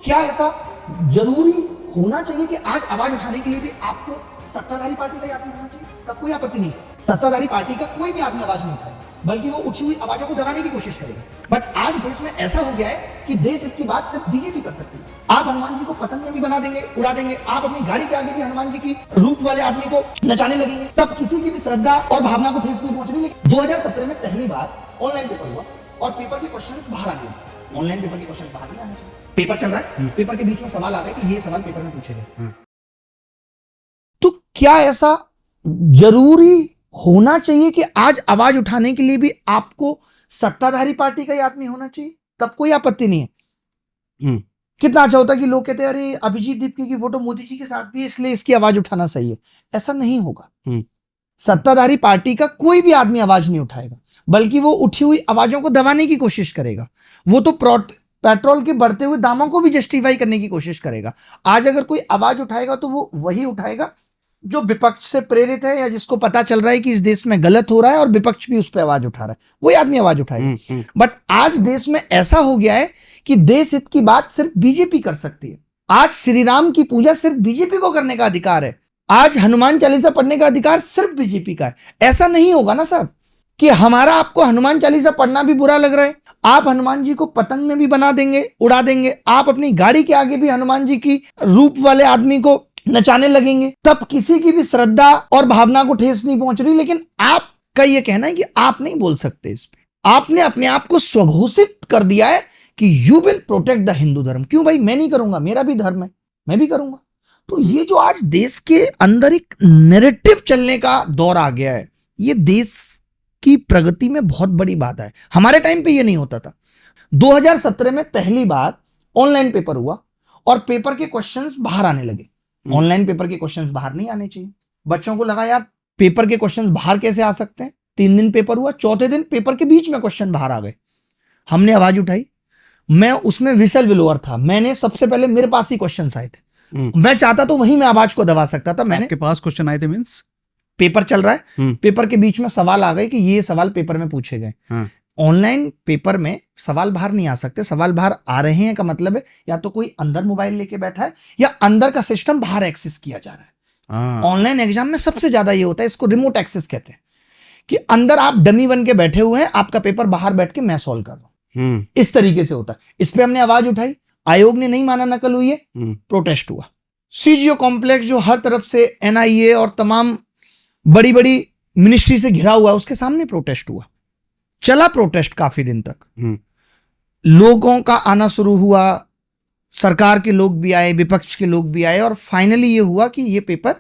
क्या ऐसा जरूरी होना चाहिए कि आज आवाज उठाने के लिए भी आपको सत्ताधारी पार्टी का ही आदमी होना चाहिए? तब कोई आपत्ति नहीं। सत्ताधारी पार्टी का कोई भी आदमी आवाज नहीं उठाए, बल्कि वो उठी हुई आवाजों को दबाने की कोशिश करेगा। बट आज देश में ऐसा हो गया है कि देश हित की बात सिर्फ बीजेपी कर सकती है। आप हनुमान जी को पतंग में भी बना देंगे, उड़ा देंगे, आप अपनी गाड़ी के आगे भी हनुमान जी की रूप वाले आदमी को नचाने लगेंगे, तब किसी की भी श्रद्धा और भावना को ठेस नहीं पहुंचनी। 2017 में पहली बार ऑनलाइन पेपर हुआ और पेपर के क्वेश्चन बाहर आने लगे। ऑनलाइन पेपर के क्वेश्चन बाहर नहीं आने चाहिए। पेपर चल रहा है, पेपर के बीच में सवाल आ गए कि ये सवाल पेपर में पूछे गए। तो क्या ऐसा जरूरी होना चाहिए कि आज आवाज उठाने के लिए भी आपको सत्ताधारी पार्टी का ही आदमी होना चाहिए? तब कोई आपत्ति नहीं है। कितना अच्छा होता कि लोग कहते हैं अरे अभिजीत दीपकी की फोटो मोदी जी के साथ भी है, इसलिए इसकी आवाज उठाना सही है। ऐसा नहीं होगा। सत्ताधारी पार्टी का कोई भी आदमी आवाज नहीं उठाएगा, बल्कि वो उठी हुई आवाजों को दबाने की कोशिश करेगा। वो तो पेट्रोल के बढ़ते हुए दामों को भी जस्टिफाई करने की कोशिश करेगा। आज अगर कोई आवाज उठाएगा तो वो वही उठाएगा जो विपक्ष से प्रेरित है या जिसको पता चल रहा है कि इस देश में गलत हो रहा है और विपक्ष भी उस पर आवाज उठा रहा है, वही आदमी आवाज उठाएगा। बट आज देश में ऐसा हो गया है कि देश हित की बात सिर्फ बीजेपी कर सकती है। आज श्री राम की पूजा सिर्फ बीजेपी को करने का अधिकार है। आज हनुमान चालीसा पढ़ने का अधिकार सिर्फ बीजेपी का है। ऐसा नहीं होगा ना साहब कि हमारा आपको हनुमान चालीसा पढ़ना भी बुरा लग रहा है, आप हनुमान जी को पतंग में भी बना देंगे, उड़ा देंगे, आप अपनी गाड़ी के आगे भी हनुमान जी की रूप वाले आदमी को नचाने लगेंगे, तब किसी की भी श्रद्धा और भावना को ठेस नहीं पहुंच रही। लेकिन आपका यह कहना है कि आप नहीं बोल सकते इस पे। आपने अपने आप को स्वघोषित कर दिया है कि you will protect the Hindu धर्म। क्यों भाई? मैं नहीं करूंगा, मेरा भी धर्म है, मैं भी करूंगा। तो ये जो आज देश के अंदर एक नैरेटिव चलने का दौर आ गया है, ये देश की प्रगति में बहुत बड़ी बात है। हमारे टाइम पे ये नहीं होता था। 2017 में पहली बार ऑनलाइन पेपर हुआ और पेपर के क्वेश्चंस बाहर आने लगे। ऑनलाइन पेपर के क्वेश्चंस बाहर नहीं आने चाहिए। बच्चों को लगा यार पेपर के क्वेश्चंस बाहर कैसे आ सकते हैं। 3 दिन पेपर हुआ, चौथे दिन पेपर के बीच में क्वेश्चन बाहर आ गए। हमने आवाज उठाई, मैं उसमें विसल विलोअर था। मैंने सबसे पहले, मेरे पास ही क्वेश्चन आए थे, मैं चाहता तो वहीं मैं आवाज को दबा सकता था। मैंने, आपके पास क्वेश्चन आए थे मींस पेपर चल रहा है, पेपर के बीच में सवाल आ गए कि ये सवाल पेपर में पूछे गए। ऑनलाइन पेपर में सवाल बाहर नहीं आ सकते। सवाल बाहर आ रहे हैं का मतलब है या तो कोई अंदर मोबाइल लेके बैठा है या अंदर का सिस्टम बाहर एक्सेस किया जा रहा है। ऑनलाइन एग्जाम में सबसे ज्यादा ये होता है, इसको रिमोट एक्सेस कहते हैं, कि अंदर आप डमी बन के बैठे हुए हैं, आपका पेपर बाहर बैठ के मैं सॉल्व कर रहा हूं। इस तरीके से होता है। इस पे हमने आवाज उठाई, आयोग ने नहीं माना, नकल हुई है, प्रोटेस्ट हुआ। सीजीओ कॉम्प्लेक्स जो हर तरफ से एनआईए और तमाम बड़ी बड़ी मिनिस्ट्री से घिरा हुआ, उसके सामने प्रोटेस्ट हुआ। चला प्रोटेस्ट काफी दिन तक। लोगों का आना शुरू हुआ, सरकार के लोग भी आए, विपक्ष के लोग भी आए, और फाइनली ये हुआ कि ये पेपर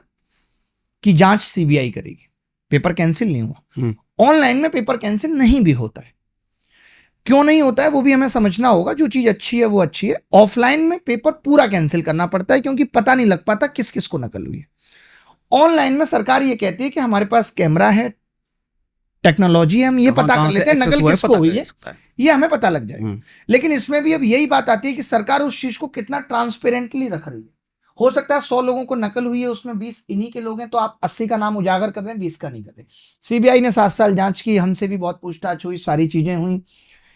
की जांच सीबीआई करेगी। पेपर कैंसिल नहीं हुआ। ऑनलाइन में पेपर कैंसिल नहीं भी होता है। क्यों नहीं होता है वो भी हमें समझना होगा। जो चीज अच्छी है वो अच्छी है। ऑफलाइन में पेपर पूरा कैंसिल करना पड़ता है, क्योंकि पता नहीं लग पाता किस किस को नकल हुई है। ऑनलाइन में सरकार ये कहती है कि हमारे पास कैमरा है, टेक्नोलॉजी है, हम ये पता कर लेते हैं नकल किसको हुई है, ये हमें पता लग जाएगा। लेकिन इसमें भी अब यही बात आती है कि सरकार उस चीज को कितना ट्रांसपेरेंटली रख रही है। हो सकता है 100 लोगों को नकल हुई है, उसमें 20 इन्हीं के लोग हैं, तो आप 80 का नाम उजागर कर रहे हैं, 20 का नहीं कर रहे। सीबीआई ने 7 साल जांच की, हमसे भी बहुत पूछताछ हुई, सारी चीजें हुई,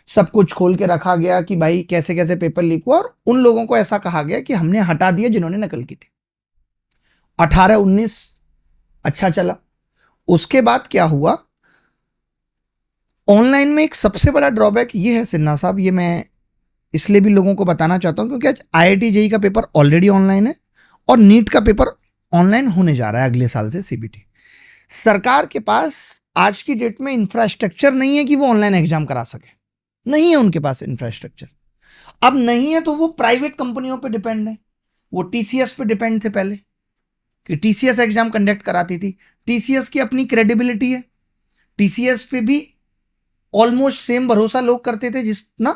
सब कुछ खोल के रखा गया कि भाई कैसे कैसे पेपर लीक हुआ, और उन लोगों को ऐसा कहा गया कि हमने हटा दिया जिन्होंने नकल की थी। 18-19 अच्छा चला। उसके बाद क्या हुआ, ऑनलाइन में एक सबसे बड़ा ड्रॉबैक ये है सिन्हा साहब, ये मैं इसलिए भी लोगों को बताना चाहता हूं क्योंकि आज IIT JEE का पेपर ऑलरेडी ऑनलाइन है और नीट का पेपर ऑनलाइन होने जा रहा है अगले साल से, CBT। सरकार के पास आज की डेट में इंफ्रास्ट्रक्चर नहीं है कि वो ऑनलाइन एग्जाम करा सके। नहीं है उनके पास इंफ्रास्ट्रक्चर। अब नहीं है तो वो प्राइवेट कंपनियों पे डिपेंड है। वो TCS पे डिपेंड थे पहले कि TCS एग्जाम कंडक्ट कराती थी। TCS की अपनी क्रेडिबिलिटी है। TCS पे भी ऑलमोस्ट सेम भरोसा लोग करते थे जितना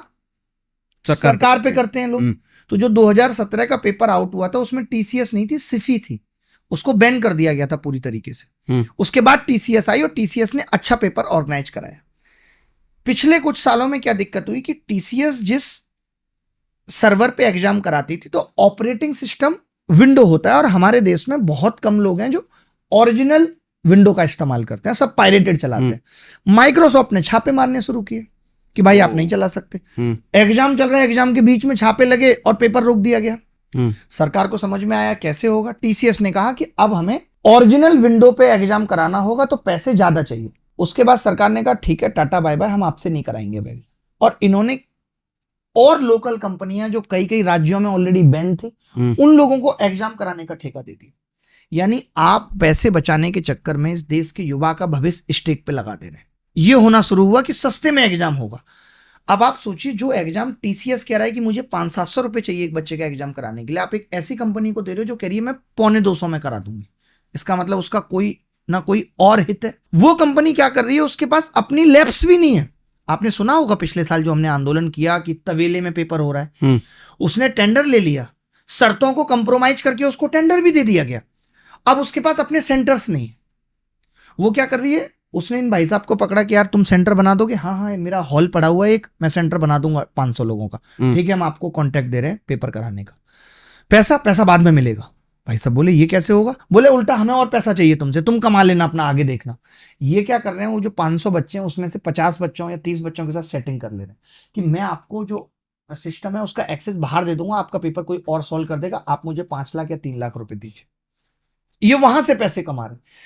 सरकार पे करते हैं लोग। तो जो 2017 का पेपर आउट हुआ था उसमें TCS नहीं थी, SIFI थी। उसको बैन कर दिया गया था पूरी तरीके से। उसके बाद TCS आई और TCS ने अच्छा पेपर ऑर्गेनाइज कराया। पिछले कुछ सालों में क्या दिक्कत हुई कि TCS जिस सर्वर पे एग्जाम कराती थी, तो ऑपरेटिंग सिस्टम विंडो होता है और हमारे देश में बहुत कम लोग हैं जो ओरिजिनल विंडो का इस्तेमाल करते हैं, सब पायरेटेड चलाते हैं। माइक्रोसॉफ्ट ने छापे मारने शुरू किए। कि भाई आप नहीं चला सकते। एग्जाम चल रहा है, एग्जाम के बीच में छापे लगे और पेपर रोक दिया गया। सरकार को समझ में आया कैसे होगा। टीसीएस ने कहा कि अब हमें ओरिजिनल विंडो पे एग्जाम कराना होगा तो पैसे ज्यादा चाहिए। उसके बाद सरकार ने कहा ठीक है टाटा बाय बाय, हम आपसे नहीं कराएंगे भाई। और इन्होंने और लोकल कंपनियां जो कई कई राज्यों में ऑलरेडी बैन थी, उन लोगों को एग्जाम कराने का ठेका दे दिया। यानी आप पैसे बचाने के चक्कर में इस देश के युवा का भविष्य स्टेक पे लगा दे रहे हैं। ये होना शुरू हुआ कि सस्ते में एग्जाम होगा। अब आप सोचिए, जो एग्जाम टीसीएस कह रहा है कि मुझे 500-700 रुपए चाहिए एक बच्चे का एग्जाम कराने के लिए, आप एक ऐसी कंपनी को दे रहे हो जो कह रही है मैं 250 में करा दूंगी। इसका मतलब उसका कोई ना कोई और हित है। वो कंपनी क्या कर रही है, उसके पास अपनी लैब्स भी नहीं है। आपने सुना होगा पिछले साल जो हमने आंदोलन किया कि तवेले में पेपर हो रहा है, उसने टेंडर ले लिया, शर्तों को कंप्रोमाइज करके उसको टेंडर भी दे दिया गया। अब उसके पास अपने सेंटर्स नहीं है। वो क्या कर रही है, उसने इन भाई साहब को पकड़ा कि यार तुम सेंटर बना दोगे? हाँ हाँ मेरा हॉल पड़ा हुआ है एक, मैं सेंटर बना दूंगा 500 लोगों का। ठीक है, हम आपको कॉन्ट्रैक्ट दे रहे हैं पेपर कराने का, पैसा बाद में मिलेगा। भाई साहब बोले ये कैसे होगा? बोले उल्टा हमें और पैसा चाहिए तुमसे, तुम कमा लेना अपना, आगे देखना। ये क्या कर रहे हैं, वो जो 500 बच्चे हैं उसमें से 50 बच्चों या 30 बच्चों के साथ सेटिंग कर ले रहे हैं कि मैं आपको जो सिस्टम है उसका एक्सेस बाहर दे दूंगा, आपका पेपर कोई और सॉल्व कर देगा, आप मुझे 5 लाख या 3 लाख रुपए दीजिए। ये वहां से पैसे कमा रहे हैं।